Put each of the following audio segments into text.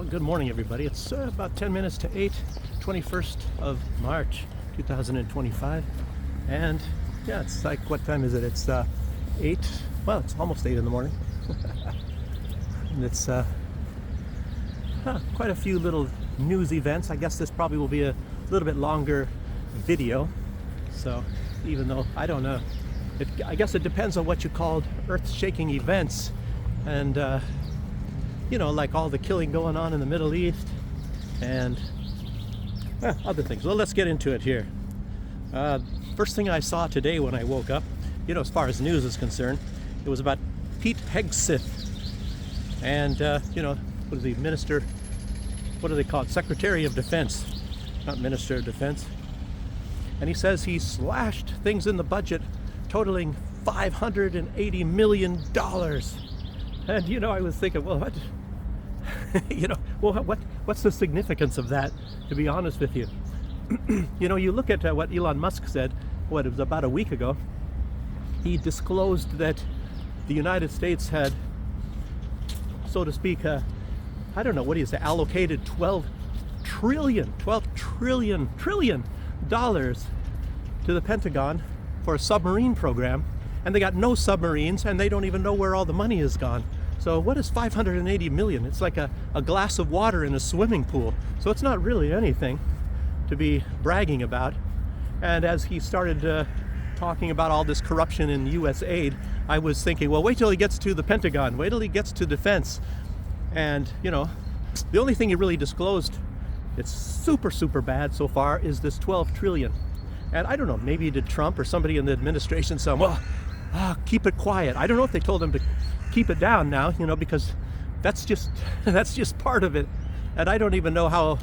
Good morning, everybody. It's about 10 minutes to 8, 21st of March, 2025. And yeah, it's like, what time is it? It's 8, well, it's almost 8 in the morning. And it's quite a few little news events. I guess this probably will be a little bit longer video. So even though, I don't know, I guess it depends on what you called earth-shaking events. And you know, like all the killing going on in the Middle East and other things. Well, let's get into it here. First thing I saw today when I woke up, you know, as far as news is concerned, it was about Pete Hegseth. And, you know, what is he, Minister, what do they call it? Secretary of Defense, not Minister of Defense. And he says he slashed things in the budget totaling $580 million. And, you know, I was thinking, well, what? You know, well, what's the significance of that, to be honest with you? You know, you look at what Elon Musk said, it was about a week ago. He disclosed that the United States had, so to speak, I don't know, what do you say, allocated $12 trillion dollars to the Pentagon for a submarine program, and they got no submarines, and they don't even know where all the money has gone. So what is 580 million? It's like a glass of water in a swimming pool. So it's not really anything to be bragging about. And as he started talking about all this corruption in U.S. aid, I was thinking, well, wait till he gets to the Pentagon, wait till he gets to defense. And, you know, the only thing he really disclosed, it's super bad so far, is this 12 trillion. And I don't know, maybe did Trump or somebody in the administration say, well, keep it quiet. I don't know if they told him to keep it down now, you know, because that's just part of it. And I don't even know how,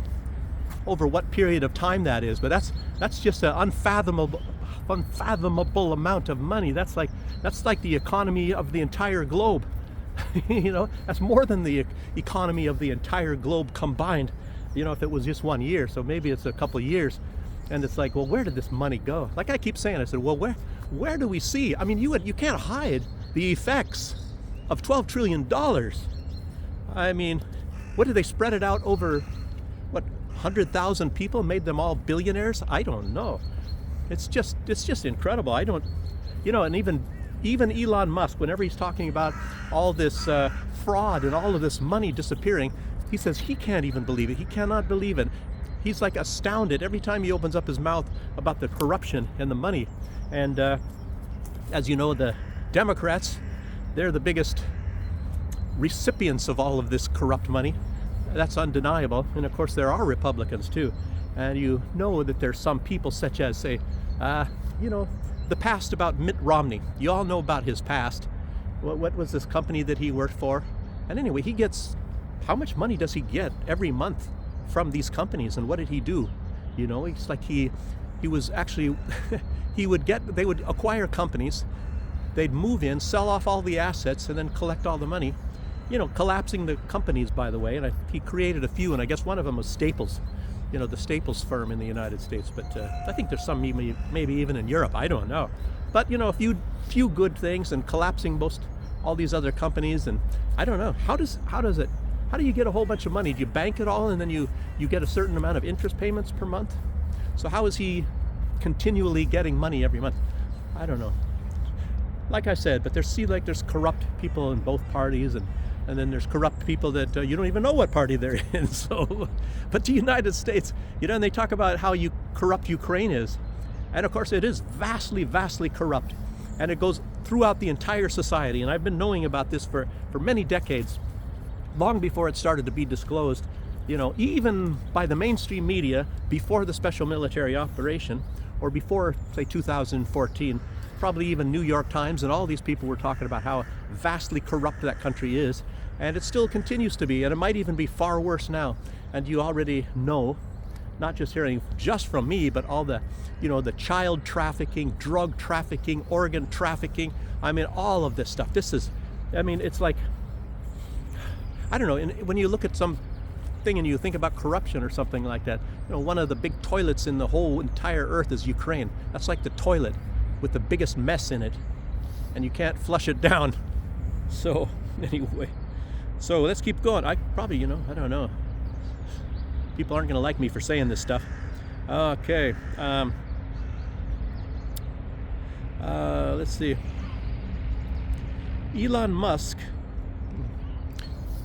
over what period of time that is, but that's just an unfathomable amount of money. That's like the economy of the entire globe. You know, that's more than the economy of the entire globe combined, you know, if it was just 1 year. So maybe it's a couple of years. And it's like, well, where did this money go? Like I keep saying, I said, well, where do we see? I mean, you can't hide the effects of $12 trillion. I mean, what did they spread it out over, what, 100,000 people, made them all billionaires? I don't know. It's just incredible. I don't, you know, and even Elon Musk, whenever he's talking about all this fraud and all of this money disappearing, he says he can't even believe it. He cannot believe it. He's like astounded every time he opens up his mouth about the corruption and the money. And as you know, the Democrats, they're the biggest recipients of all of this corrupt money. That's undeniable. And of course, there are Republicans too. And you know that there's some people such as, say, you know, the past about Mitt Romney. You all know about his past. What was this company that he worked for? And anyway, he gets, how much money does he get every month from these companies, and what did he do? You know, it's like he was actually they would acquire companies, they'd move in, sell off all the assets, and then collect all the money, you know, collapsing the companies, by the way. And he created a few, and I guess one of them was Staples, you know, the Staples firm in the United States. But I think there's some maybe even in Europe, I don't know. But you know, a few good things, and collapsing all these other companies. And I don't know, how do you get a whole bunch of money? Do you bank it all and then you get a certain amount of interest payments per month? So how is he continually getting money every month? I don't know. Like I said, but there's corrupt people in both parties, and then there's corrupt people that you don't even know what party they're in. So, but the United States, you know, and they talk about how corrupt Ukraine is. And of course it is vastly corrupt. And it goes throughout the entire society. And I've been knowing about this for many decades, long before it started to be disclosed, you know, even by the mainstream media, before the special military operation, or before, say, 2014, probably even New York Times and all these people were talking about how vastly corrupt that country is. And it still continues to be, and it might even be far worse now. And you already know, not just hearing just from me, but all the, you know, the child trafficking, drug trafficking, organ trafficking. I mean, all of this stuff. It's like, I don't know, when you look at some thing and you think about corruption or something like that, you know, one of the big toilets in the whole entire earth is Ukraine. That's like the toilet with the biggest mess in it, and you can't flush it down. So anyway, so let's keep going. I probably, you know, I don't know. People aren't going to like me for saying this stuff. Okay. Let's see. Elon Musk,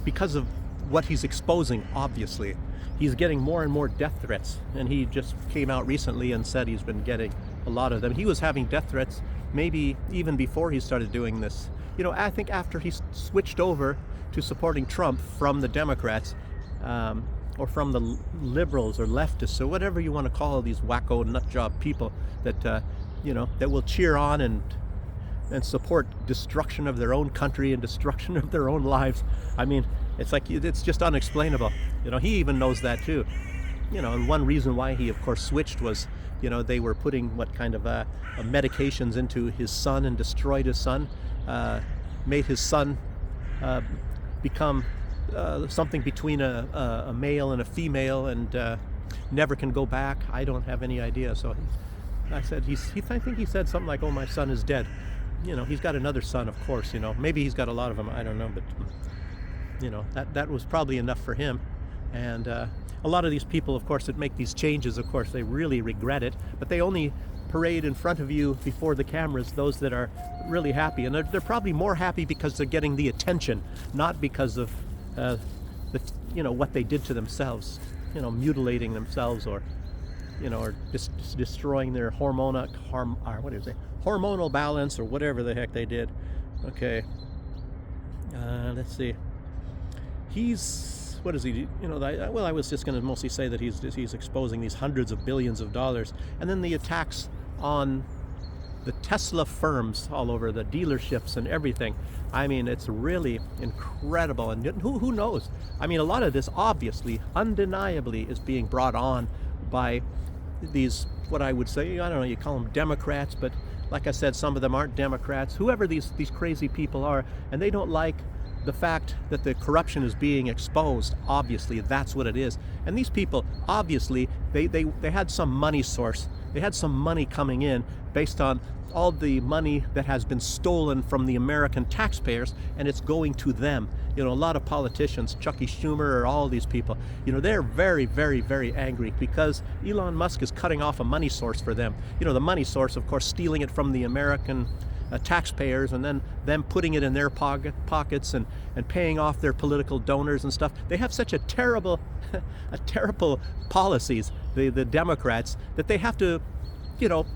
because of what he's exposing, obviously, he's getting more and more death threats. And he just came out recently and said he's been getting a lot of them. He was having death threats maybe even before he started doing this. You know, I think after he switched over to supporting Trump from the Democrats, or from the liberals or leftists or whatever you want to call these wacko nutjob people that you know, that will cheer on and support destruction of their own country and destruction of their own lives. I mean, it's like, it's just unexplainable. You know, he even knows that too. You know, and one reason why he of course switched was, you know, they were putting what kind of medications into his son and destroyed his son, made his son become something between a male and a female, and never can go back. I don't have any idea. So I said, I think he said something like, "Oh, my son is dead." You know, he's got another son, of course. You know, maybe he's got a lot of them. I don't know, but you know, that was probably enough for him. And a lot of these people, of course, that make these changes, of course, they really regret it, but they only parade in front of you before the cameras those that are really happy, and they're probably more happy because they're getting the attention, not because of you know, what they did to themselves, you know, mutilating themselves, or you know, or just destroying their hormonal balance, or whatever the heck they did. Okay, let's see. What is he? You know, well, I was just going to mostly say that he's exposing these hundreds of billions of dollars, and then the attacks on the Tesla firms all over, the dealerships and everything. I mean, it's really incredible. And who knows? I mean, a lot of this obviously, undeniably, is being brought on by these, what I would say, I don't know, you call them Democrats, but like I said, some of them aren't Democrats, whoever these crazy people are, and they don't like the fact that the corruption is being exposed. Obviously, that's what it is. And these people, obviously, they had some money source. They had some money coming in based on all the money that has been stolen from the American taxpayers, and it's going to them. You know, a lot of politicians, Chucky Schumer, or all these people, you know, they're very, very, very angry because Elon Musk is cutting off a money source for them. You know, the money source, of course, stealing it from the American taxpayers, and then them putting it in their pockets and paying off their political donors and stuff. They have such a terrible policies, the Democrats, that they have to, you know,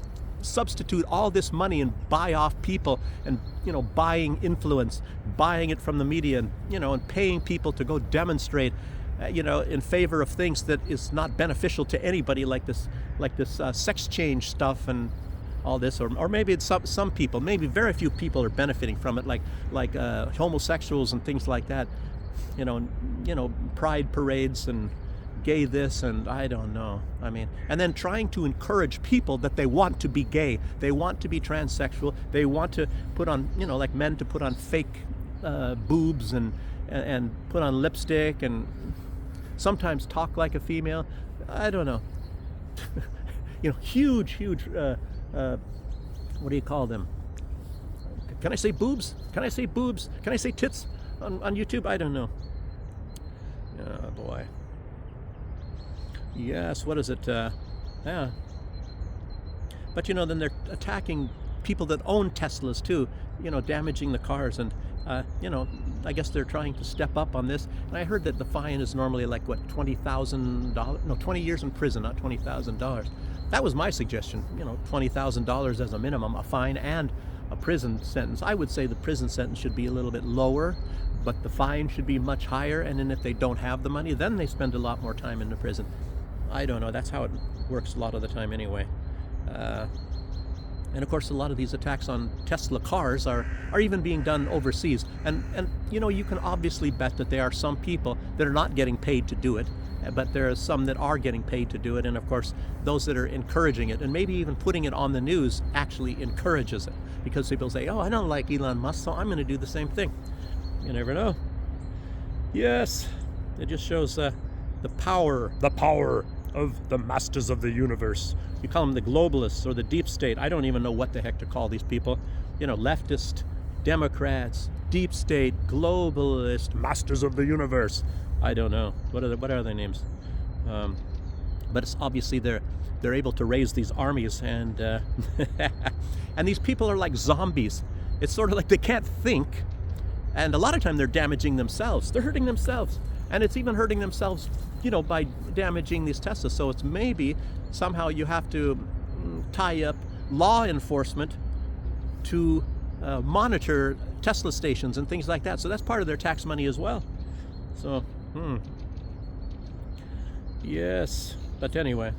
substitute all this money and buy off people, and you know, buying influence, buying it from the media, and you know, and paying people to go demonstrate, you know, in favor of things that is not beneficial to anybody, like this sex change stuff and all this, or maybe it's some people, maybe very few people are benefiting from it, like homosexuals and things like that, you know, pride parades and gay this, and I don't know. I mean, and then trying to encourage people that they want to be gay, they want to be transsexual, they want to put on, you know, like men to put on fake boobs and put on lipstick and sometimes talk like a female. I don't know. You know, huge what do you call them? Can I say boobs? Can I say boobs? Can I say tits on YouTube? I don't know. Oh boy. Yes, what is it? Yeah. But you know, then they're attacking people that own Teslas too, you know, damaging the cars, and you know, I guess they're trying to step up on this. And I heard that the fine is normally like, what, $20,000? No, 20 years in prison, not $20,000. That was my suggestion, you know, $20,000 as a minimum, a fine and a prison sentence. I would say the prison sentence should be a little bit lower, but the fine should be much higher, and then if they don't have the money, then they spend a lot more time in the prison. I don't know, that's how it works a lot of the time anyway. And of course, a lot of these attacks on Tesla cars are even being done overseas. And you know, you can obviously bet that there are some people that are not getting paid to do it, but there are some that are getting paid to do it. And of course, those that are encouraging it, and maybe even putting it on the news, actually encourages it. Because people say, oh, I don't like Elon Musk, so I'm going to do the same thing. You never know. Yes, it just shows the power of the masters of the universe. You call them the globalists or the deep state. I don't even know what the heck to call these people. You know, leftist, Democrats, deep state, globalist, masters of the universe. I don't know. What are their names? But it's obviously they're able to raise these armies, and and these people are like zombies. It's sort of like they can't think, and a lot of time they're damaging themselves. They're hurting themselves, and it's even hurting themselves, by damaging these Teslas. So it's maybe somehow you have to tie up law enforcement to monitor Tesla stations and things like that. So that's part of their tax money as well. So, yes. But anyway,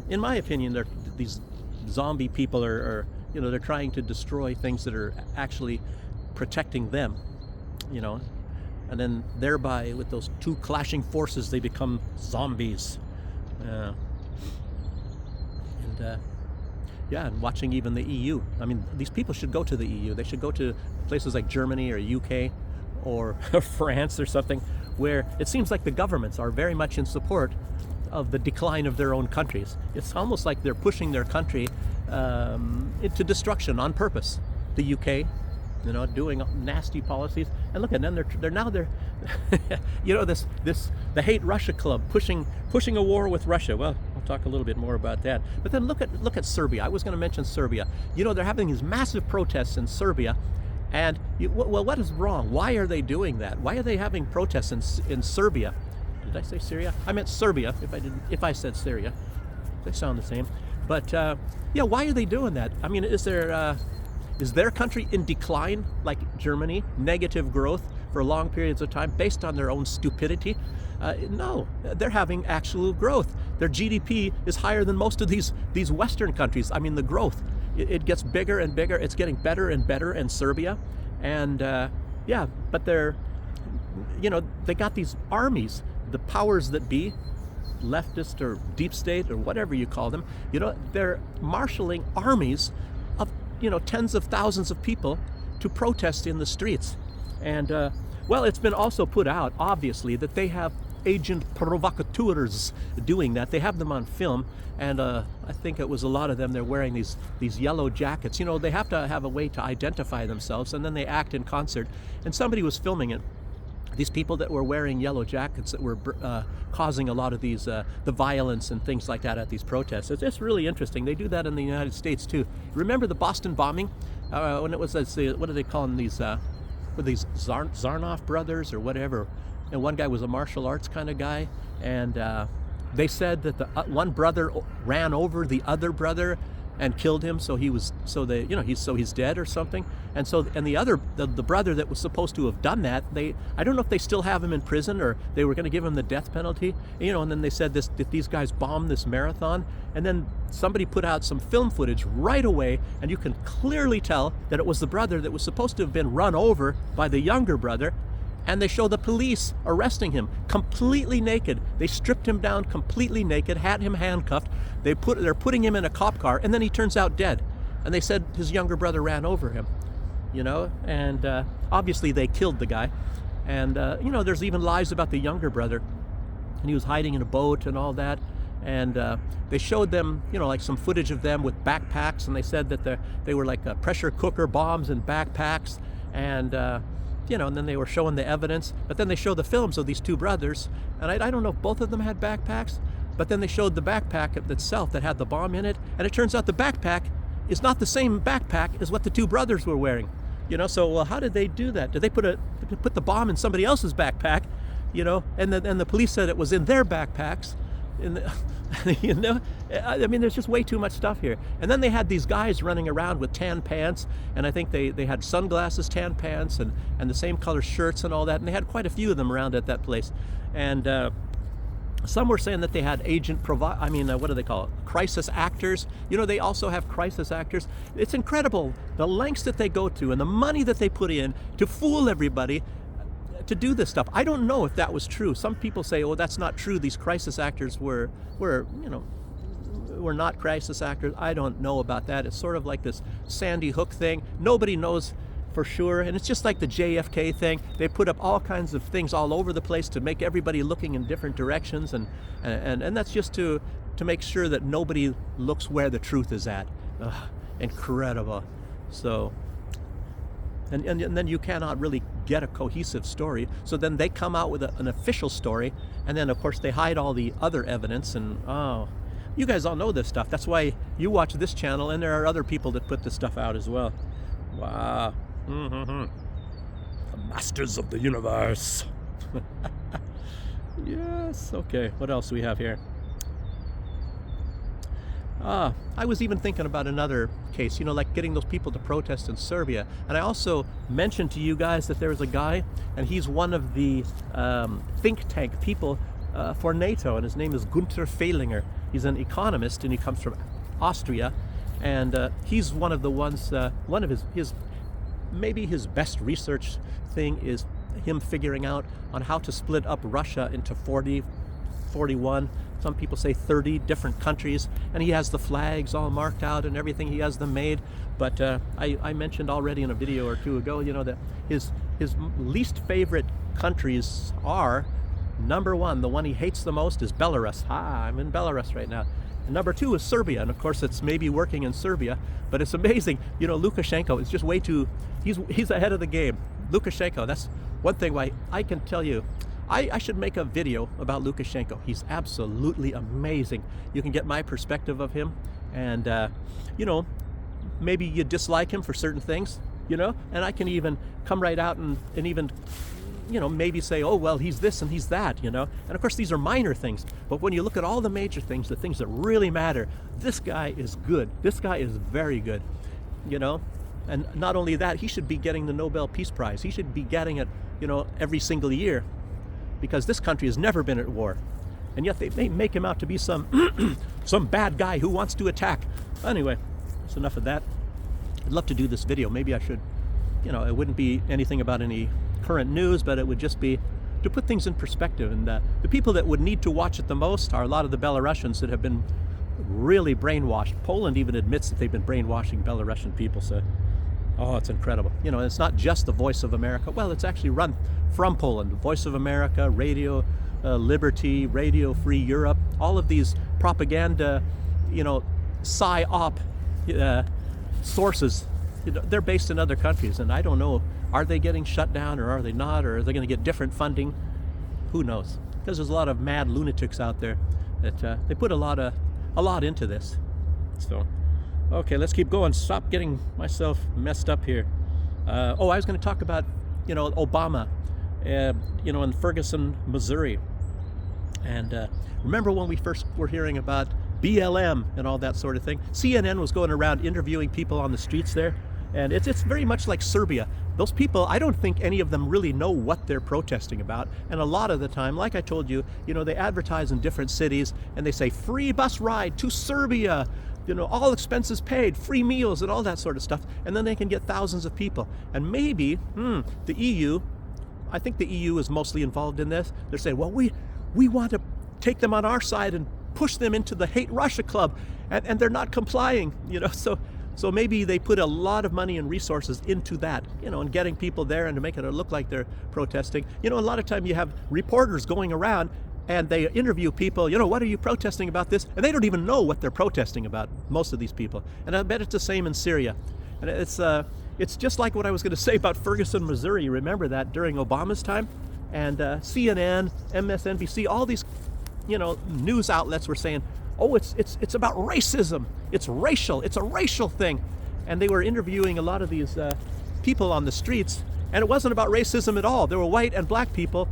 in my opinion, these zombie people are they're trying to destroy things that are actually protecting them, and then thereby with those two clashing forces, they become zombies. And watching even the EU. I mean, these people should go to the EU. They should go to places like Germany or UK or France or something, where it seems like the governments are very much in support of the decline of their own countries. It's almost like they're pushing their country into destruction on purpose. The UK, doing nasty policies, and look at them. They're the Hate Russia Club pushing a war with Russia. Well, I'll talk a little bit more about that. But then look at Serbia. I was going to mention Serbia. They're having these massive protests in Serbia, and what is wrong? Why are they doing that? Why are they having protests in Serbia? Did I say Syria? I meant Serbia. If I said Syria, they sound the same. But why are they doing that? I mean, is their country in decline, like Germany, negative growth for long periods of time based on their own stupidity? No, they're having actual growth. Their GDP is higher than most of these Western countries. I mean, the growth, it gets bigger and bigger. It's getting better and better in Serbia. And but they got these armies, the powers that be, leftist or deep state or whatever you call them, they're marshaling armies of, tens of thousands of people to protest in the streets. And, it's been also put out, obviously, that they have agent provocateurs doing that. They have them on film, and I think it was a lot of them, they're wearing these yellow jackets. They have to have a way to identify themselves, and then they act in concert. And somebody was filming it. These people that were wearing yellow jackets that were causing a lot of these, the violence and things like that at these protests. It's just really interesting. They do that in the United States too. Remember the Boston bombing? When it was, what do they call them? These Zarnoff brothers or whatever. And one guy was a martial arts kind of guy. And they said that the one brother ran over the other brother and killed him, so he's dead or something. And the brother that was supposed to have done that, I don't know if they still have him in prison or they were going to give him the death penalty, and then they said that these guys bombed this marathon, and then somebody put out some film footage right away, and you can clearly tell that it was the brother that was supposed to have been run over by the younger brother. And they show the police arresting him completely naked. They stripped him down completely naked, had him handcuffed. They're putting him in a cop car, and then he turns out dead. And they said his younger brother ran over him, and obviously they killed the guy. And, there's even lies about the younger brother. And he was hiding in a boat and all that. And they showed them, like some footage of them with backpacks. And they said that they were like pressure cooker bombs in backpacks. And, and then they were showing the evidence. But then they showed the films of these two brothers. And I don't know if both of them had backpacks. But then they showed the backpack itself that had the bomb in it. And it turns out the backpack is not the same backpack as what the two brothers were wearing. So how did they do that? Did they put the bomb in somebody else's backpack? And the police said it was in their backpacks. I mean, there's just way too much stuff here. And then they had these guys running around with tan pants, and I think they had sunglasses, tan pants, and the same color shirts and all that. And they had quite a few of them around at that place. And some were saying that they had what do they call it? Crisis actors. They also have crisis actors. It's incredible the lengths that they go to and the money that they put in to fool everybody to do this stuff. I don't know if that was true. Some people say, oh, that's not true. These crisis actors were not crisis actors. I don't know about that. It's sort of like this Sandy Hook thing. Nobody knows for sure. And it's just like the JFK thing. They put up all kinds of things all over the place to make everybody looking in different directions. And that's just to make sure that nobody looks where the truth is at. Ugh, incredible. So And then you cannot really get a cohesive story. So then they come out with an official story, and then of course they hide all the other evidence. And you guys all know this stuff. That's why you watch this channel, and there are other people that put this stuff out as well. Wow. The masters of the universe. Yes. Okay, what else do we have here? I was even thinking about another case, like getting those people to protest in Serbia. And I also mentioned to you guys that there was a guy, and he's one of the think tank people for NATO, and his name is Gunther Fehlinger. He's an economist, and he comes from Austria, and he's one of the ones, one of his maybe his best research thing is him figuring out on how to split up Russia into 40, 41, some people say 30 different countries, and he has the flags all marked out and everything. He has them made. But I mentioned already in a video or two ago, that his least favorite countries are, number one, the one he hates the most is Belarus. I'm in Belarus right now. And number two is Serbia, and of course it's maybe working in Serbia, but it's amazing. Lukashenko is just way too, he's ahead of the game. Lukashenko, that's one thing why I can tell you, I should make a video about Lukashenko. He's absolutely amazing. You can get my perspective of him, and maybe you dislike him for certain things, and I can even come right out and even maybe say, oh, well, he's this and he's that, and of course these are minor things, but when you look at all the major things, the things that really matter, this guy is good. This guy is very good, and not only that, he should be getting the Nobel Peace Prize. He should be getting it, every single year, because this country has never been at war, and yet they make him out to be some some bad guy who wants to attack. Anyway, that's enough of that. I'd love to do this video. Maybe I should, it wouldn't be anything about any current news, but it would just be to put things in perspective. And the people that would need to watch it the most are a lot of the Belarusians that have been really brainwashed. Poland even admits that they've been brainwashing Belarusian people. So, it's incredible. It's not just the Voice of America. Well, it's actually run from Poland. Voice of America, Radio Liberty, Radio Free Europe, all of these propaganda, psy-op sources, they're based in other countries. And I don't know, are they getting shut down or are they not? Or are they going to get different funding? Who knows? Because there's a lot of mad lunatics out there that they put a lot into this. So, okay, let's keep going. Stop getting myself messed up here. I was going to talk about, Obama, in Ferguson, Missouri. And remember when we first were hearing about BLM and all that sort of thing? CNN was going around interviewing people on the streets there. And it's very much like Serbia. Those people, I don't think any of them really know what they're protesting about. And a lot of the time, like I told you, they advertise in different cities and they say free bus ride to Serbia, all expenses paid, free meals and all that sort of stuff. And then they can get thousands of people. And maybe the EU, I think the EU is mostly involved in this. They're saying, well, we want to take them on our side and push them into the Hate Russia Club. And they're not complying, So maybe they put a lot of money and resources into that, and getting people there and to make it look like they're protesting. A lot of time you have reporters going around and they interview people, what are you protesting about this? And they don't even know what they're protesting about, most of these people. And I bet it's the same in Syria. And it's just like what I was going to say about Ferguson, Missouri. You remember that during Obama's time? And CNN, MSNBC, all these, news outlets were saying, oh, it's about racism. It's racial. It's a racial thing. And they were interviewing a lot of these people on the streets, and it wasn't about racism at all. There were white and black people,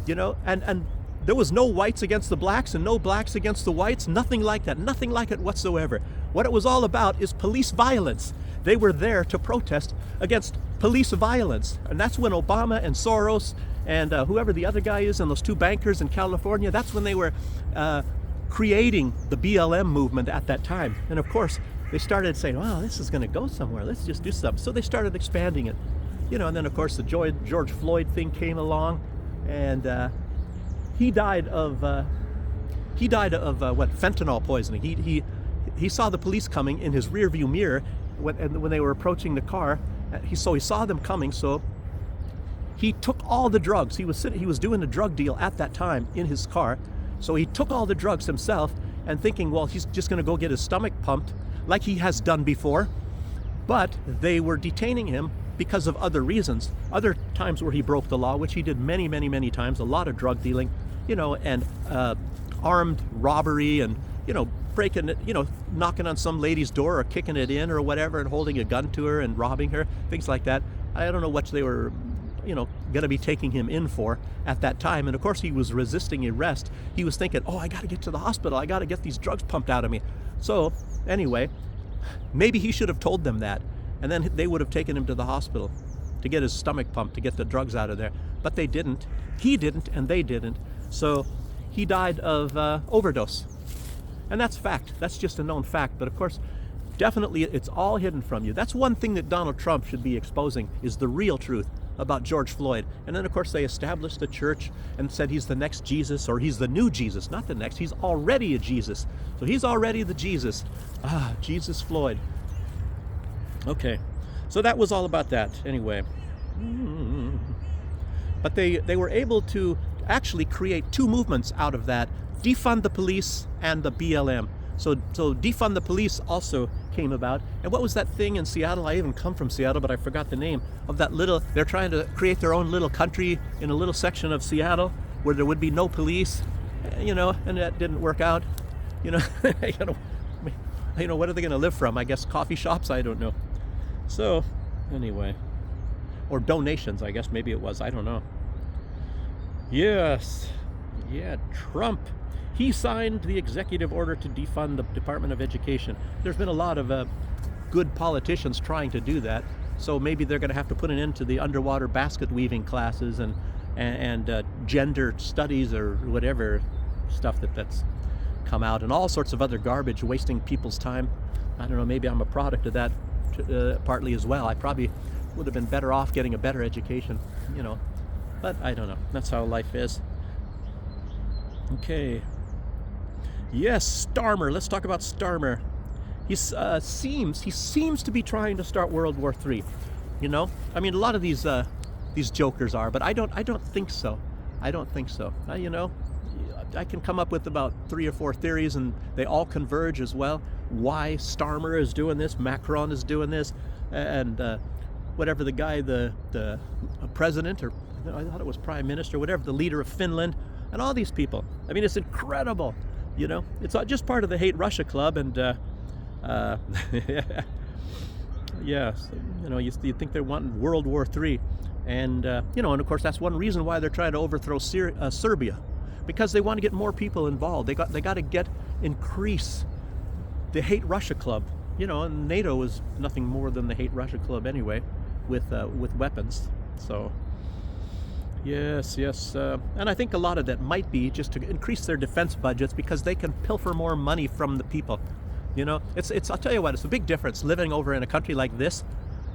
and there was no whites against the blacks and no blacks against the whites. Nothing like that. Nothing like it whatsoever. What it was all about is police violence. They were there to protest against police violence. And that's when Obama and Soros and whoever the other guy is and those two bankers in California, that's when they were creating the BLM movement at that time. And of course, they started saying, wow, this is going to go somewhere. Let's just do something. So they started expanding it. And then of course the George Floyd thing came along, and he died of fentanyl poisoning. He saw the police coming in his rearview mirror when they were approaching the car. He saw them coming, so he took all the drugs. He was doing a drug deal at that time in his car. So he took all the drugs himself and thinking, well, he's just going to go get his stomach pumped like he has done before. But they were detaining him because of other reasons. Other times where he broke the law, which he did many, many, many times, a lot of drug dealing, and armed robbery, and, breaking it, knocking on some lady's door or kicking it in or whatever and holding a gun to her and robbing her, things like that. I don't know what they were, going to be taking him in for at that time. And of course he was resisting arrest. He was thinking, oh, I got to get to the hospital. I got to get these drugs pumped out of me. So anyway, maybe he should have told them that. And then they would have taken him to the hospital to get his stomach pumped, to get the drugs out of there. But they didn't. He didn't, and they didn't. So he died of overdose. And that's fact. That's just a known fact. But of course, definitely it's all hidden from you. That's one thing that Donald Trump should be exposing, is the real truth about George Floyd. And then of course they established the church and said he's the next Jesus, or he's the new Jesus, not the next. He's already a Jesus. So he's already the Jesus. Jesus Floyd. Okay, so that was all about that anyway. But they were able to actually create two movements out of that: defund the police and the BLM. So defund the police also came about. And what was that thing in Seattle? I even come from Seattle, but I forgot the name of that little, they're trying to create their own little country in a little section of Seattle where there would be no police, and that didn't work out. What are they going to live from? I guess coffee shops? I don't know. So anyway, or donations, I guess maybe it was, I don't know. Yes, yeah, Trump. He signed the executive order to defund the Department of Education. There's been a lot of good politicians trying to do that. So maybe they're going to have to put an end to the underwater basket weaving classes and gender studies or whatever stuff that's come out, and all sorts of other garbage, wasting people's time. I don't know, maybe I'm a product of that partly as well. I probably would have been better off getting a better education, but I don't know. That's how life is. Okay. Yes, Starmer. Let's talk about Starmer. He seems to be trying to start World War III. I mean, a lot of these jokers are, but I don't think so. I don't think so. I can come up with about 3 or 4 theories, and they all converge as well. Why Starmer is doing this, Macron is doing this, and whatever the guy, the president, or I thought it was prime minister, whatever, the leader of Finland, and all these people. I mean, it's incredible. It's just part of the Hate Russia Club, and yeah, so, you think they want World War III, and and of course that's one reason why they're trying to overthrow Serbia, because they want to get more people involved. They got to increase the Hate Russia Club, and NATO is nothing more than the Hate Russia Club anyway, with weapons. So. Yes, and I think a lot of that might be just to increase their defense budgets, because they can pilfer more money from the people. It's I'll tell you what, it's a big difference living over in a country like this,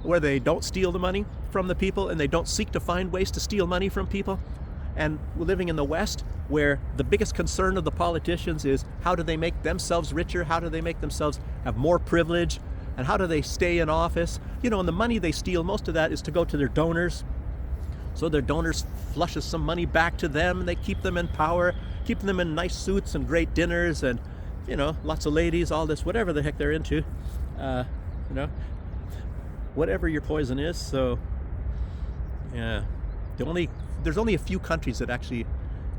where they don't steal the money from the people and they don't seek to find ways to steal money from people, and living in the West, where the biggest concern of the politicians is how do they make themselves richer, how do they make themselves have more privilege, and how do they stay in office. And the money they steal, most of that is to go to their donors. So their donors flushes some money back to them, and they keep them in power, keep them in nice suits and great dinners, and lots of ladies, all this, whatever the heck they're into, whatever your poison is. So yeah, there's only a few countries that actually,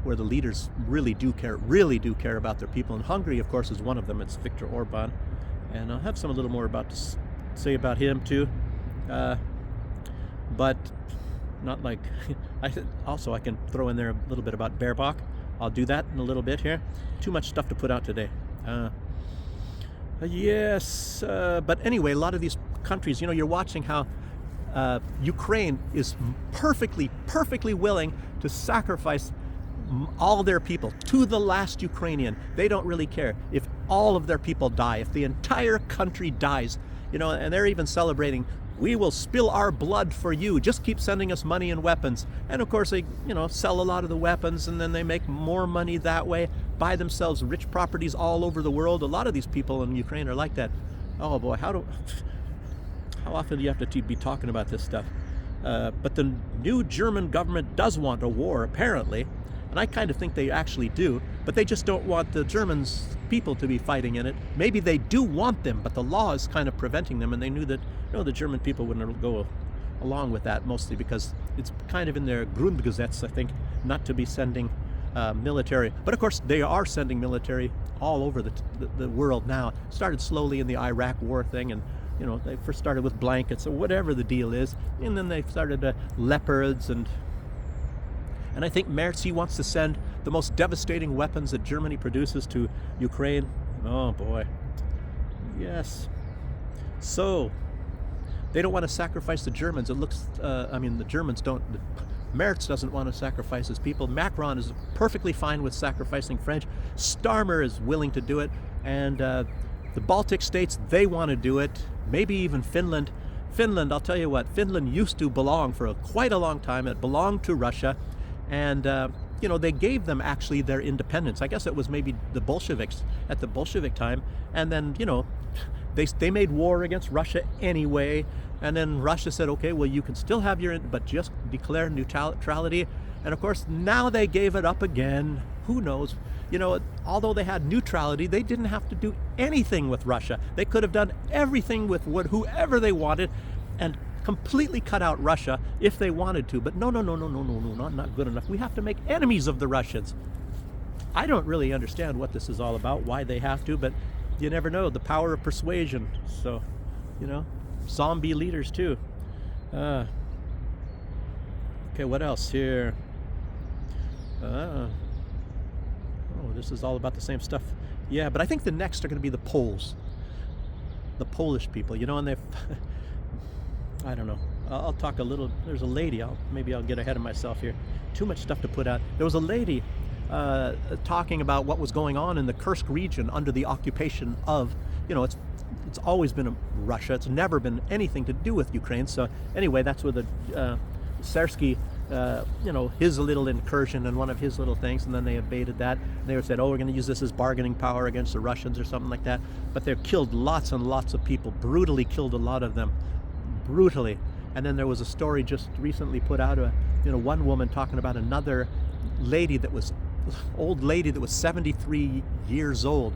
where the leaders really do care about their people, and Hungary, of course, is one of them. It's Viktor Orban, and I'll have a little more to say about him too, but not like I can throw in there a little bit about Baerbock. I'll do that in a little bit here. Too much stuff to put out today. Yes, but anyway, a lot of these countries, you're watching how Ukraine is perfectly willing to sacrifice all their people to the last Ukrainian. They don't really care if all of their people die, if the entire country dies, and they're even celebrating, we will spill our blood for you, just keep sending us money and weapons. And of course they sell a lot of the weapons, and then they make more money that way, buy themselves rich properties all over the world. A lot of these people in Ukraine are like that. Oh boy, how often do you have to be talking about this stuff? But the new German government does want a war, apparently, and I kind of think they actually do, but they just don't want the Germans people to be fighting in it. Maybe they do want them, but the law is kind of preventing them, and they knew that the German people wouldn't go along with that, mostly because it's kind of in their Grundgesetz, I think, not to be sending military. But of course, they are sending military all over the world now. Started slowly in the Iraq war thing, and you know, they first started with blankets or whatever the deal is, and then they started leopards, and I think Merz, he wants to send the most devastating weapons that Germany produces to Ukraine. Oh boy. Yes. So, they don't want to sacrifice the Germans. It looks, I mean, the Germans don't, Merz doesn't want to sacrifice his people. Macron is perfectly fine with sacrificing French. Starmer is willing to do it. And the Baltic states, they want to do it. Maybe even Finland. Finland, I'll tell you what, Finland used to belong for quite a long time. It belonged to Russia. And, you know, they gave them actually their independence. I guess it was maybe the Bolsheviks at the Bolshevik time. And then, you know, they made war against Russia anyway. And then Russia said, okay, well, you can still have your, but just declare neutrality. And of course, now they gave it up again. Who knows? You know, although they had neutrality, they didn't have to do anything with Russia. They could have done everything with whoever they wanted and completely cut out Russia if they wanted to. But no, not good enough. We have to make enemies of the Russians. I don't really understand what this is all about, why they have to, but you never know. The power of persuasion. So, you know, zombie leaders too. Okay, what else here? Oh, this is all about the same stuff. Yeah, but I think the next are going to be the Poles. The Polish people, you know, and they've... I don't know. I'll talk a little... There's a lady. Maybe I'll get ahead of myself here. Too much stuff to put out. There was a lady talking about what was going on in the Kursk region under the occupation of... You know, it's always been Russia. It's never been anything to do with Ukraine. So anyway, that's where the Sersky... you know, his little incursion and one of his little things, and then they invaded that. And they said, oh, we're going to use this as bargaining power against the Russians or something like that. But they've killed lots and lots of people, brutally killed a lot of them, brutally. And then there was a story just recently put out, you know, one woman talking about another lady that was, old lady that was 73 years old,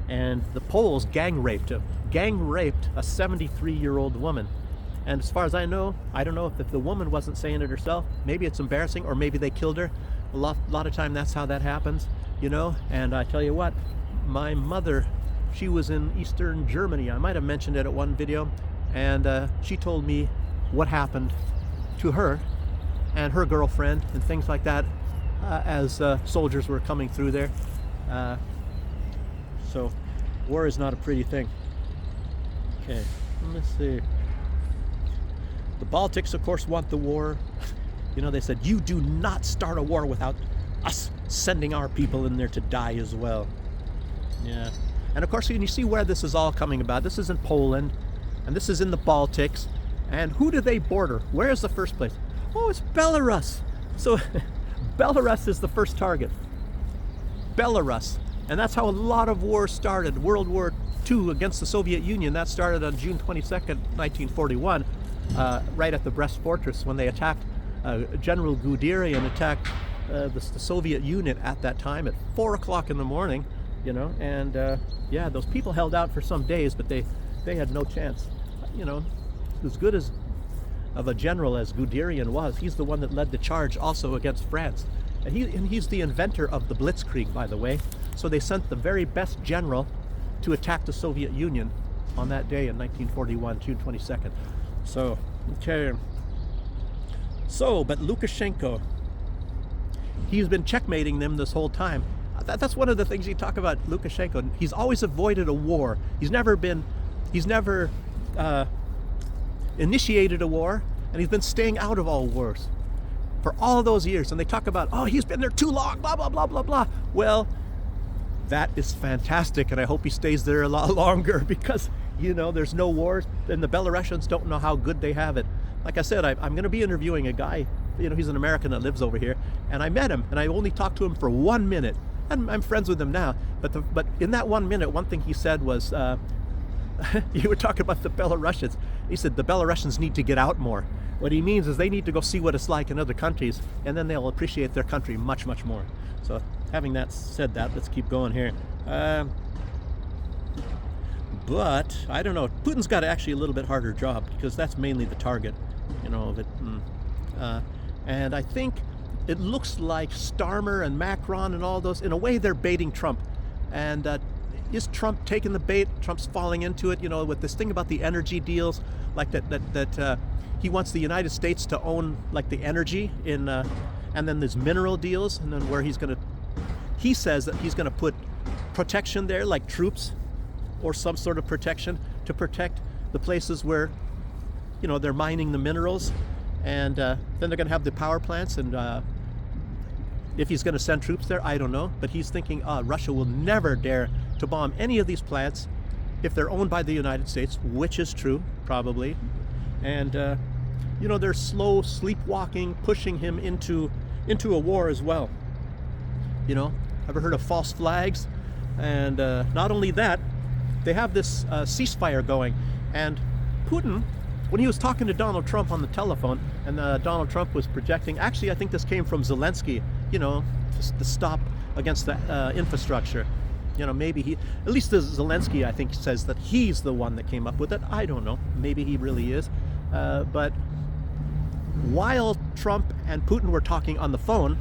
and the Poles gang raped a 73-year-old woman. And as far as I know, I don't know if the woman wasn't saying it herself. Maybe it's embarrassing, or maybe they killed her. A lot of time that's how that happens, you know. And I tell you what, my mother, she was in Eastern Germany. I might have mentioned it at one video. And she told me what happened to her and her girlfriend and things like that as soldiers were coming through there. So war is not a pretty thing. Okay, let's see. The Baltics, of course, want the war. You know, they said, you do not start a war without us sending our people in there to die as well. Yeah. And of course, you see where this is all coming about. This is in Poland, and this is in the Baltics. And who do they border? Where's the first place? Oh, it's Belarus. So Belarus is the first target. Belarus. And that's how a lot of wars started. World War II against the Soviet Union, that started on June 22nd, 1941. Right at the Brest Fortress, when they attacked, General Guderian attacked the Soviet unit at that time at 4 o'clock in the morning, you know, and yeah, those people held out for some days, but they had no chance. You know, as good as of a general as Guderian was, he's the one that led the charge also against France. And he's the inventor of the Blitzkrieg, by the way. So they sent the very best general to attack the Soviet Union on that day in 1941, June 22nd. So, okay. So, but Lukashenko, he's been checkmating them this whole time. That's one of the things you talk about Lukashenko. He's always avoided a war. He's never initiated a war, and he's been staying out of all wars for all those years. And they talk about, oh, he's been there too long, blah, blah, blah, blah, blah. Well, that is fantastic, and I hope he stays there a lot longer, because, you know, there's no wars, and the Belarusians don't know how good they have it. Like I said, I'm going to be interviewing a guy, you know, he's an American that lives over here, and I met him, and I only talked to him for 1 minute. I'm friends with him now, but in that 1 minute, one thing he said was, you were talking about the Belarusians. He said the Belarusians need to get out more. What he means is they need to go see what it's like in other countries, and then they'll appreciate their country much, much more. So, having said that, let's keep going here. But I don't know. Putin's got actually a little bit harder job, because that's mainly the target. you know, of it. And I think it looks like Starmer and Macron and all those, in a way, they're baiting Trump. And is Trump taking the bait? Trump's falling into it, you know, with this thing about the energy deals, like that he wants the United States to own like the energy in, and then there's mineral deals, and then where he says that he's gonna put protection there, like troops or some sort of protection to protect the places where, you know, they're mining the minerals, and then they're going to have the power plants, and if he's going to send troops there, I don't know, but he's thinking Russia will never dare to bomb any of these plants if they're owned by the United States, which is true, probably. And you know, they're slow sleepwalking, pushing him into a war as well. You know, ever heard of false flags? And not only that, they have this ceasefire going, and Putin, when he was talking to Donald Trump on the telephone, and Donald Trump was projecting, actually I think this came from Zelensky, you know, the stop against the infrastructure. You know, maybe at least Zelensky, I think, says that he's the one that came up with it. I don't know, maybe he really is. But while Trump and Putin were talking on the phone,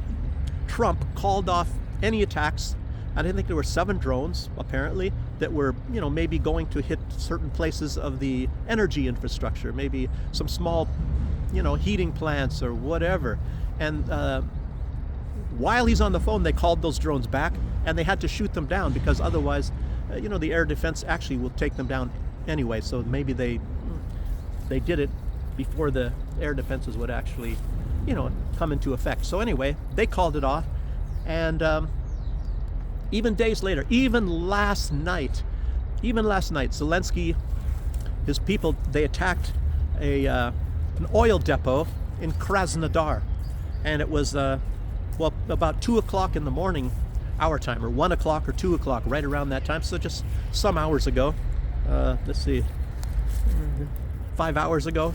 Trump called off any attacks. I think there were 7 drones, apparently, that were, you know, maybe going to hit certain places of the energy infrastructure, maybe some small, you know, heating plants or whatever. And while he's on the phone, they called those drones back, and they had to shoot them down, because otherwise, you know, the air defense actually will take them down anyway. So maybe they did it before the air defenses would actually, you know, come into effect. So anyway, they called it off, and even days later, even last night, Zelensky, his people, they attacked an oil depot in Krasnodar, and it was well, about 2 o'clock in the morning, our time, or 1 o'clock or 2 o'clock, right around that time. So just some hours ago. Let's see, 5 hours ago.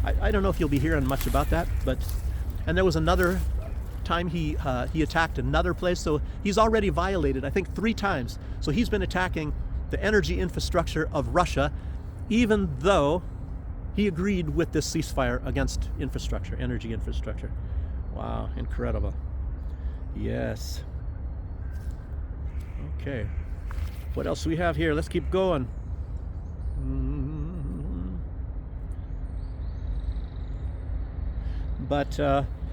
I don't know if you'll be hearing much about that, and there was another time he attacked another place. So he's already violated, I think, 3 times. So he's been attacking the energy infrastructure of Russia, even though he agreed with this ceasefire against infrastructure, energy infrastructure. Wow, incredible. Yes. Okay. What else do we have here? Let's keep going. But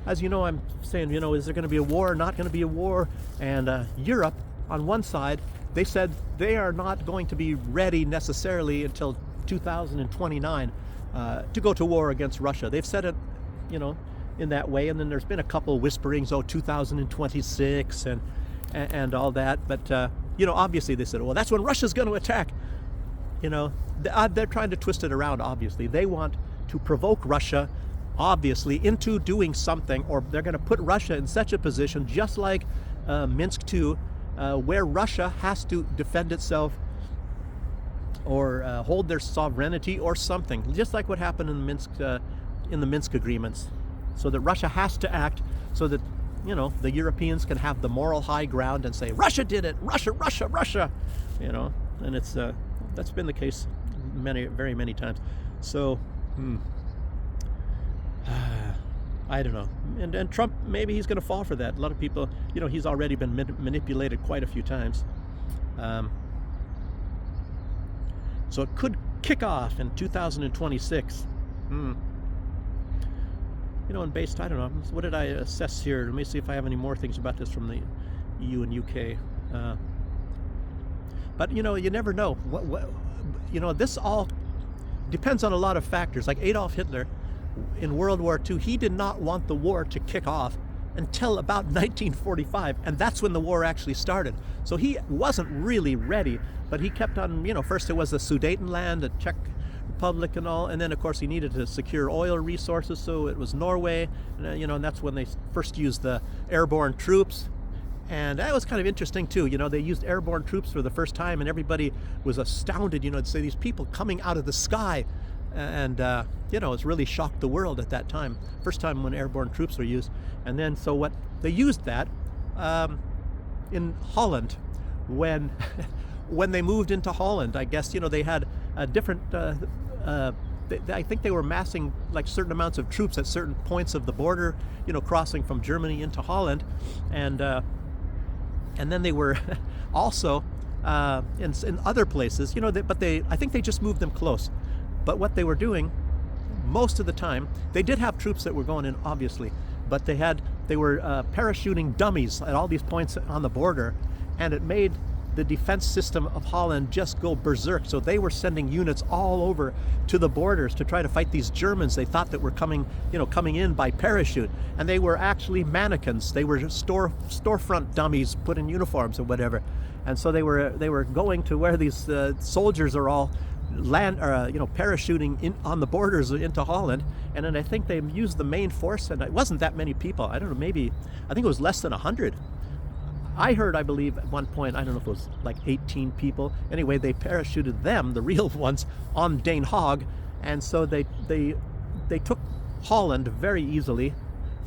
as you know, I'm saying, you know, is there going to be a war or not going to be a war? And Europe, on one side, they said they are not going to be ready necessarily until 2029 to go to war against Russia. They've said it, you know, in that way. And then there's been a couple whisperings, 2026 and all that. But, you know, obviously they said, well, that's when Russia's going to attack. You know, they're trying to twist it around, obviously. They want to provoke Russia, obviously, into doing something, or they're going to put Russia in such a position, just like Minsk II, where Russia has to defend itself or hold their sovereignty or something, just like what happened in the Minsk agreements. So that Russia has to act, so that, you know, the Europeans can have the moral high ground and say, Russia did it, Russia, Russia, Russia, you know. And it's that's been the case very many times. So I don't know. And Trump, maybe he's going to fall for that. A lot of people, you know, he's already been manipulated quite a few times. So it could kick off in 2026. You know, and based, I don't know, what did I assess here? Let me see if I have any more things about this from the EU and UK. But, you know, you never know. What you know, this all depends on a lot of factors. Like Adolf Hitler in World War II, he did not want the war to kick off until about 1945, and that's when the war actually started. So he wasn't really ready, but he kept on, you know, first it was the Sudetenland, the Czech Republic and all, and then of course he needed to secure oil resources, so it was Norway, and, you know, and that's when they first used the airborne troops. And that was kind of interesting too, you know, they used airborne troops for the first time, and everybody was astounded, you know, to say these people coming out of the sky. And, you know, it's really shocked the world at that time. First time when airborne troops were used. And then, so what, they used that in Holland when they moved into Holland. I guess, you know, they had different I think they were massing like certain amounts of troops at certain points of the border, crossing from Germany into Holland, and then they were also in other places, but I think they just moved them close. But what they were doing most of the time, they did have troops that were going in, obviously, but they were parachuting dummies at all these points on the border, and it made the defense system of Holland just go berserk. So they were sending units all over to the borders to try to fight these Germans they thought that were coming in by parachute, and they were actually mannequins. They were storefront dummies put in uniforms or whatever, and so they were going to where these soldiers are all parachuting in on the borders into Holland, and then I think they used the main force, and it wasn't that many people. I don't know, I think it was less than 100. I heard, I believe, at one point, I don't know if it was like 18 people. Anyway, they parachuted them, the real ones, on Den Haag, and so they took Holland very easily,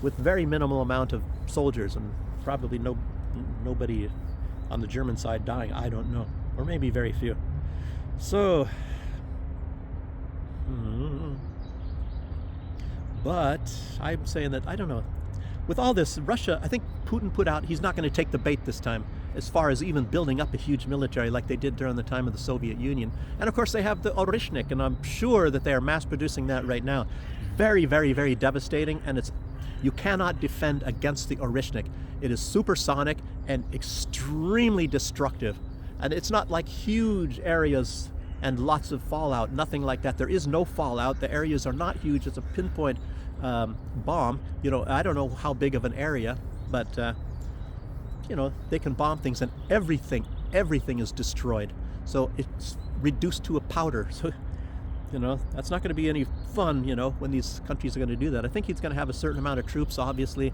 with very minimal amount of soldiers, and probably nobody on the German side dying. I don't know, or maybe very few. So, but I'm saying that, I don't know. With all this, Russia, I think Putin put out, he's not going to take the bait this time, as far as even building up a huge military like they did during the time of the Soviet Union. And of course they have the Oryshnik, and I'm sure that they are mass producing that right now. Very, very, very devastating, and you cannot defend against the Oryshnik. It is supersonic and extremely destructive. And it's not like huge areas and lots of fallout, nothing like that. There is no fallout. The areas are not huge. It's a pinpoint bomb. I don't know how big of an area, but they can bomb things, and everything is destroyed. So it's reduced to a powder. So that's not going to be any fun, when these countries are going to do that. I think he's going to have a certain amount of troops, obviously,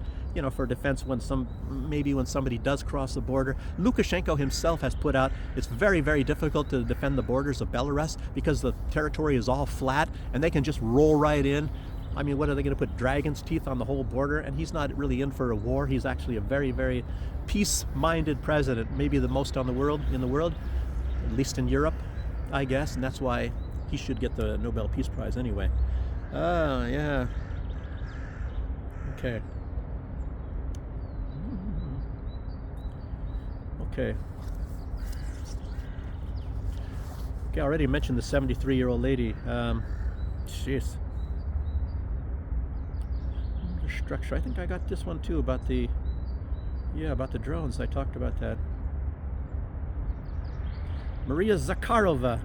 for defense when somebody does cross the border. Lukashenko himself has put out, it's very, very difficult to defend the borders of Belarus because the territory is all flat and they can just roll right in. I mean, what are they going to put dragon's teeth on the whole border? And he's not really in for a war. He's actually a very, very peace-minded president, maybe the most in the world, at least in Europe, I guess, and that's why he should get the Nobel Peace Prize anyway. Oh, yeah. Okay. Okay, I already mentioned the 73-year-old lady. Jeez. Structure. I think I got this one too about the drones. I talked about that. Maria Zakharova.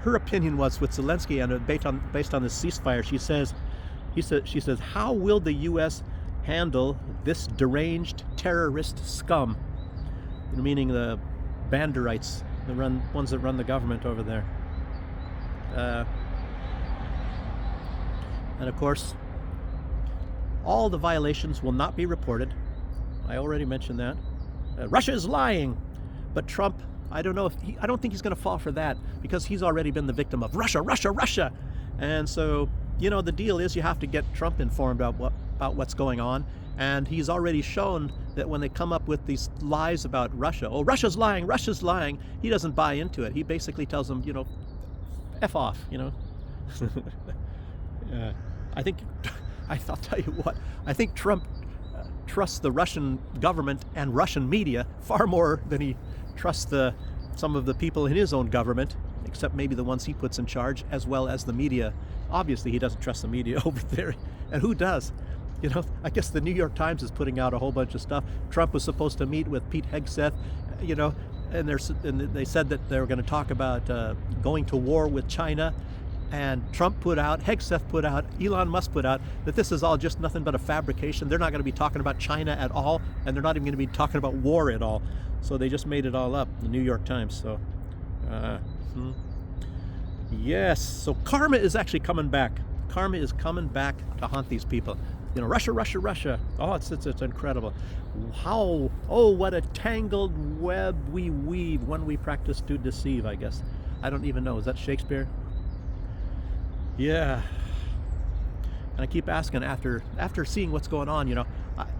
Her opinion was with Zelensky, and based on the ceasefire, she says, how will the U.S. handle this deranged terrorist scum? Meaning the Banderites, the ones that run the government over there. And of course, all the violations will not be reported. I already mentioned that. Russia is lying, but Trump, I don't think he's going to fall for that, because he's already been the victim of Russia. And so, the deal is you have to get Trump informed about what's going on. And he's already shown that when they come up with these lies about Russia, Russia's lying, he doesn't buy into it. He basically tells them, F off, I'll tell you what, I think Trump trusts the Russian government and Russian media far more than he trusts some of the people in his own government, except maybe the ones he puts in charge, as well as the media. Obviously, he doesn't trust the media over there. And who does? I guess the New York Times is putting out a whole bunch of stuff. Trump was supposed to meet with Pete Hegseth, and they said that they were going to talk about going to war with China. And Trump put out, Hegseth put out, Elon Musk put out that this is all just nothing but a fabrication. They're not going to be talking about China at all, and they're not even going to be talking about war at all. So they just made it all up, the New York Times. So, yes. So karma is actually coming back. Karma is coming back to haunt these people. Russia. Oh, it's incredible. What a tangled web we weave when we practice to deceive, I guess. I don't even know. Is that Shakespeare? Yeah. And I keep asking after seeing what's going on,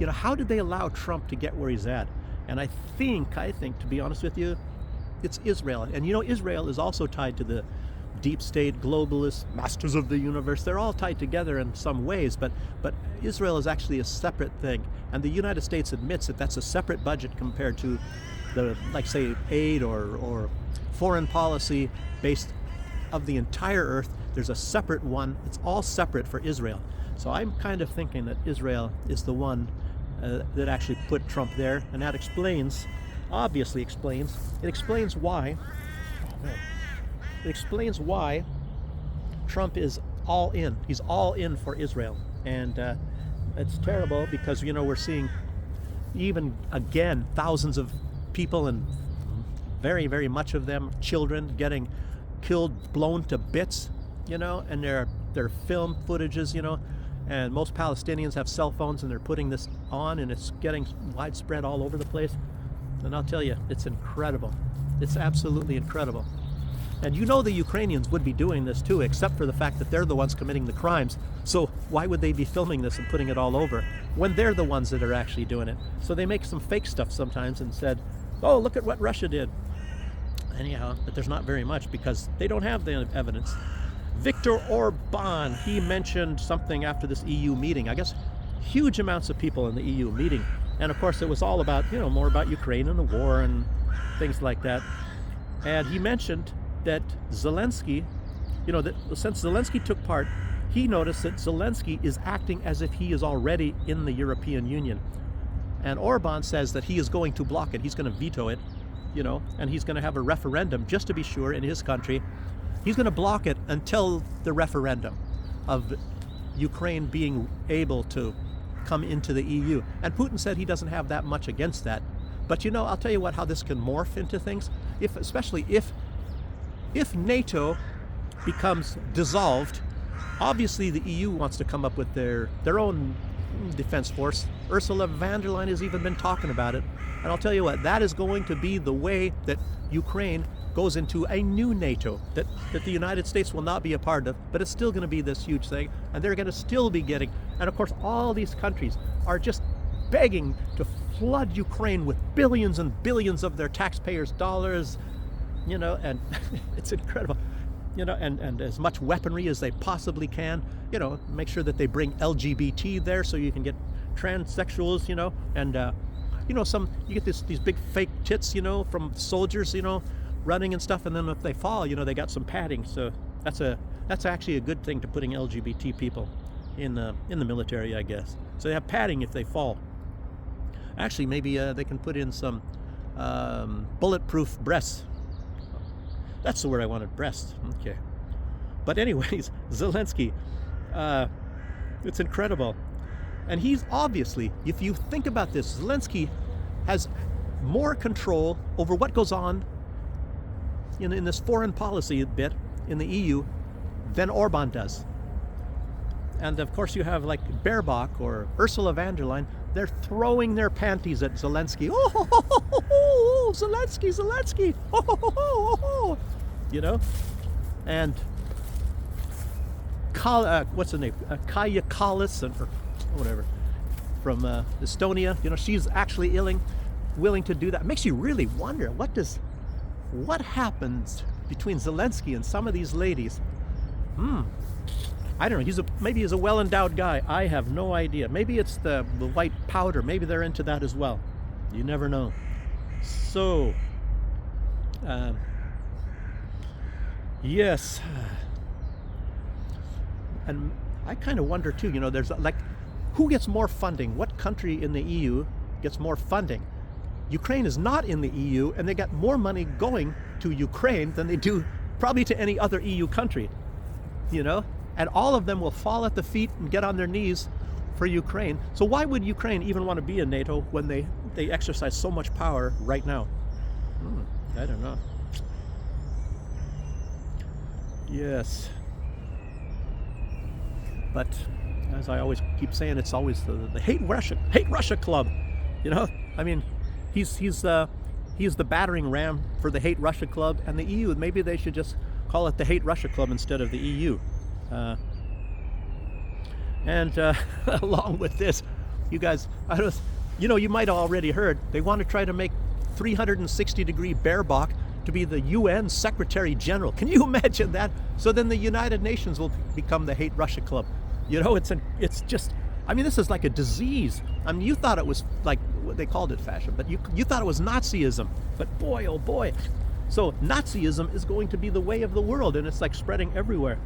how did they allow Trump to get where he's at? And I think, to be honest with you, it's Israel. And you know, Israel is also tied to the deep state, globalist, masters of the universe. They're all tied together in some ways, but Israel is actually a separate thing. And the United States admits that that's a separate budget compared to the, like, say, aid or foreign policy based of the entire earth. There's a separate one. It's all separate for Israel. So I'm kind of thinking that Israel is the one that actually put Trump there, and that obviously explains why. Oh, man. It explains why Trump is all in. He's all in for Israel, and it's terrible because, you know, we're seeing even again thousands of people, and very, very much of them children, getting killed, blown to bits, you know, and they're film footages, you know, and most Palestinians have cell phones and they're putting this on, and it's getting widespread all over the place. And I'll tell you, it's incredible. It's absolutely incredible. And you know the Ukrainians would be doing this too, except for the fact that they're the ones committing the crimes. So why would they be filming this and putting it all over when they're the ones that are actually doing it? So they make some fake stuff sometimes and said, oh, look at what Russia did. Anyhow, but there's not very much because they don't have the evidence. Viktor Orban, he mentioned something after this EU meeting. I guess huge amounts of people in the EU meeting. And of course it was all about, you know, more about Ukraine and the war and things like that. And he mentioned that Zelensky, you know, that since Zelensky took part, he noticed that Zelensky is acting as if he is already in the European Union. And Orban says that he is going to block it. He's going to veto it, you know, and he's going to have a referendum just to be sure in his country. He's going to block it until the referendum of Ukraine being able to come into the EU. And Putin said he doesn't have that much against that. But you know, I'll tell you what, how this can morph into things, especially if NATO becomes dissolved. Obviously the EU wants to come up with their own defense force. Ursula von der Leyen has even been talking about it. And I'll tell you what, that is going to be the way that Ukraine goes into a new NATO that the United States will not be a part of, but it's still going to be this huge thing, and they're going to still be getting, and of course all these countries are just begging to flood Ukraine with billions and billions of their taxpayers' dollars, you know, and it's incredible, you know, and as much weaponry as they possibly can, you know, make sure that they bring LGBT there so you can get transsexuals, you know, and you know, you get these big fake tits, you know, from soldiers, you know, running and stuff, and then if they fall, you know, they got some padding. So that's actually a good thing to putting LGBT people in the military, I guess. So they have padding if they fall. Actually, maybe they can put in some bulletproof breasts. That's the word I wanted, breasts. Okay. But anyways, Zelensky, it's incredible. And he's obviously, if you think about this, Zelensky has more control over what goes on in this foreign policy bit in the EU than Orban does. And of course you have like Baerbock or Ursula von der Leyen, they're throwing their panties at Zelensky. Oh, Zelensky, oh, you know? And what's her name? Kaja Kallas, or whatever, from Estonia, you know, she's actually willing to do that. It makes you really wonder, what happens between Zelensky and some of these ladies? I don't know. Maybe he's a well-endowed guy. I have no idea. Maybe it's the white powder. Maybe they're into that as well. You never know. So, yes. And I kind of wonder too, you know, there's like, who gets more funding? What country in the EU gets more funding? Ukraine is not in the EU, and they got more money going to Ukraine than they do probably to any other EU country, you know? And all of them will fall at the feet and get on their knees for Ukraine. So why would Ukraine even want to be in NATO when they exercise so much power right now? I don't know. Yes. But as I always keep saying, it's always the hate Russia club, you know? I mean, he's the battering ram for the hate Russia club, and the EU, maybe they should just call it the hate Russia club instead of the EU. And along with this, you guys, you know, you might have already heard, they want to try to make 360-degree Baerbock to be the UN Secretary General. Can you imagine that? So then the United Nations will become the Hate Russia Club. You know, it's just, I mean, this is like a disease. I mean, you thought it was like, they called it fashion, but you thought it was Nazism. But boy, oh boy. So Nazism is going to be the way of the world, and it's like spreading everywhere.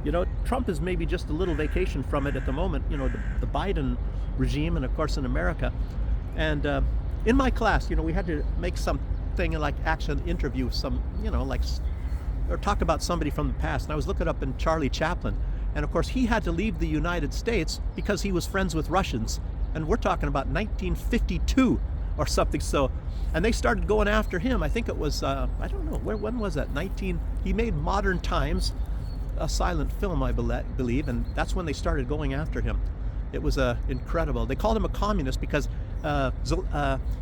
You know, Trump is maybe just a little vacation from it at the moment, you know, the Biden regime, and of course in America. And in my class, you know, we had to make something like action interview some, you know, like, or talk about somebody from the past. And I was looking up in Charlie Chaplin. And of course he had to leave the United States because he was friends with Russians. And we're talking about 1952 or something. So, and they started going after him. I think it was, I don't know, when was that? He made Modern Times, a silent film, I believe. And that's when they started going after him. It was incredible. They called him a communist because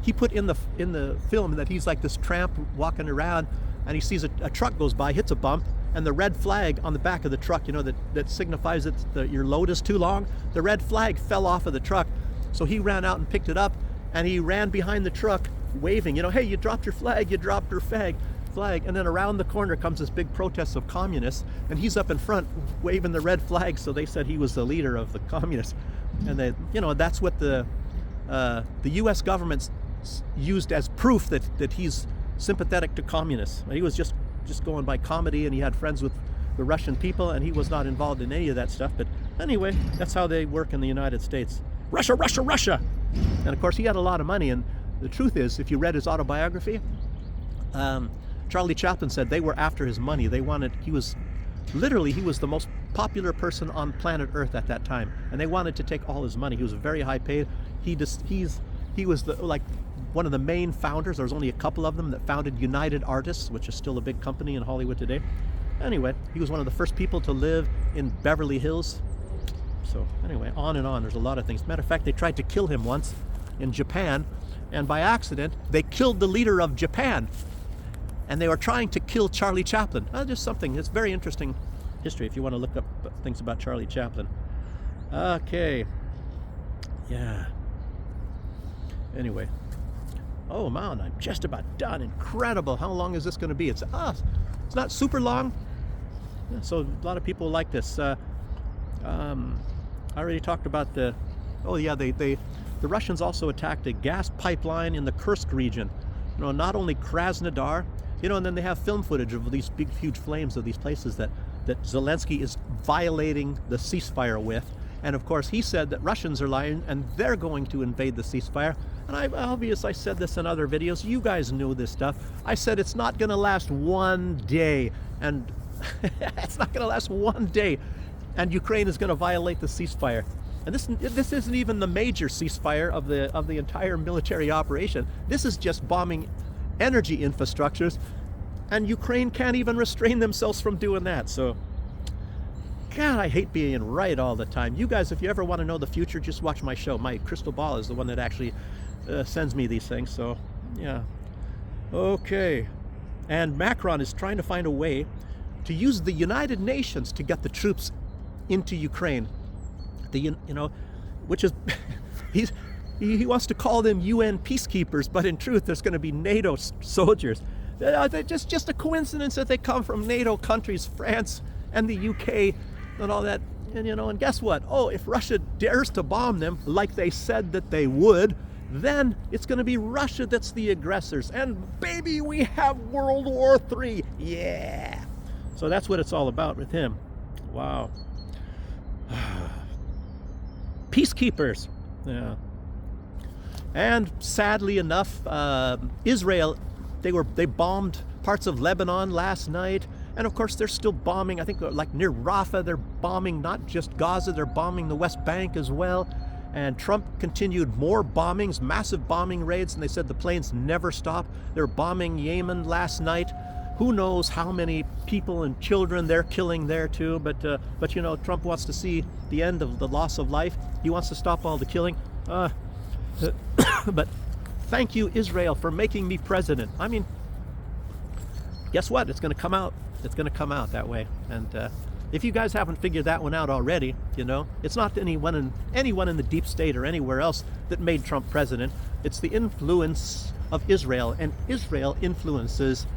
he put in the film that he's like this tramp walking around, and he sees a truck goes by, hits a bump, and the red flag on the back of the truck, you know, that signifies that your load is too long. The red flag fell off of the truck, so he ran out and picked it up, and he ran behind the truck waving, you know, hey, you dropped your flag, you dropped your flag. And then around the corner comes this big protest of communists, and he's up in front waving the red flag. So they said he was the leader of the communists, and they, you know, that's what the U.S. government used as proof that he's sympathetic to communists. He was just going by comedy, and he had friends with the Russian people, and he was not involved in any of that stuff. But anyway, that's how they work in the United States. Russia, Russia, Russia. And of course, he had a lot of money. And the truth is, if you read his autobiography, Charlie Chaplin said they were after his money. He was the most popular person on planet Earth at that time, and they wanted to take all his money. He was very high paid. He was like one of the main founders. There was only a couple of them that founded United Artists, which is still a big company in Hollywood today. Anyway, he was one of the first people to live in Beverly Hills. So anyway, on and on. There's a lot of things. Matter of fact, they tried to kill him once in Japan, and by accident, they killed the leader of Japan. And they were trying to kill Charlie Chaplin. Just something. It's very interesting history if you want to look up things about Charlie Chaplin. Okay. Yeah. Anyway. Oh, man, I'm just about done. Incredible. How long is this going to be? It's not super long. Yeah, so a lot of people like this. I already talked about the Russians also attacked a gas pipeline in the Kursk region. You know, not only Krasnodar, you know, and then they have film footage of these big, huge flames of these places that Zelensky is violating the ceasefire with. And of course, he said that Russians are lying and they're going to invade the ceasefire. And I said this in other videos. You guys know this stuff. I said it's not going to last one day. And it's not going to last one day. And Ukraine is going to violate the ceasefire. And this isn't even the major ceasefire of the entire military operation. This is just bombing energy infrastructures, and Ukraine can't even restrain themselves from doing that. So, God, I hate being right all the time. You guys, if you ever want to know the future, just watch my show. My crystal ball is the one that actually sends me these things. So, yeah. Okay. And Macron is trying to find a way to use the United Nations to get the troops into Ukraine. Which is, he wants to call them UN peacekeepers, but in truth, there's going to be NATO soldiers. They're just a coincidence that they come from NATO countries, France and the UK and all that. And, and guess what? Oh, if Russia dares to bomb them like they said that they would, then it's going to be Russia that's the aggressors. And baby, we have World War III. Yeah. So that's what it's all about with him. Wow. Peacekeepers. Yeah. And sadly enough, Israel, they bombed parts of Lebanon last night. And of course, they're still bombing. I think like near Rafah, they're bombing not just Gaza, they're bombing the West Bank as well. And Trump continued more bombings, massive bombing raids, and they said the planes never stop. They're bombing Yemen last night. Who knows how many people and children they're killing there too. But Trump wants to see the end of the loss of life. He wants to stop all the killing. But thank you, Israel, for making me president. I mean, guess what? It's going to come out. It's going to come out that way. And if you guys haven't figured that one out already, it's not anyone in the deep state or anywhere else that made Trump president. It's the influence of Israel, and Israel influences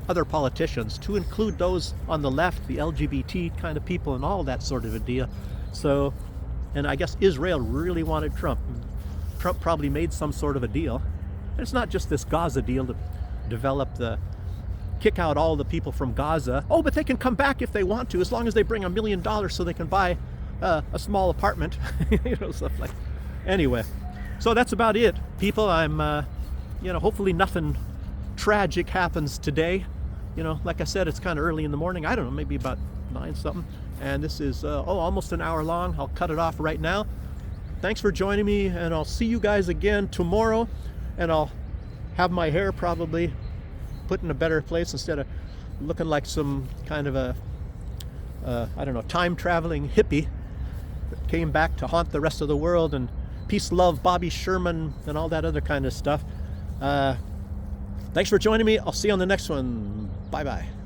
other politicians, to include those on the left, the LGBT kind of people, and all that sort of a deal. So, and I guess Israel really wanted Trump. Trump probably made some sort of a deal. And it's not just this Gaza deal to kick out all the people from Gaza. Oh, but they can come back if they want to, as long as they bring $1 million so they can buy a small apartment. Stuff like. Anyway, so that's about it, people. I'm, hopefully nothing tragic happens today. Like I said, it's kind of early in the morning. I don't know, maybe about 9 something. And this is almost an hour long. I'll cut it off right now. Thanks for joining me, and I'll see you guys again tomorrow. And I'll have my hair probably put in a better place instead of looking like some kind of a time traveling hippie that came back to haunt the rest of the world, and peace, love, Bobby Sherman, and all that other kind of stuff. Thanks for joining me. I'll see you on the next one. Bye bye.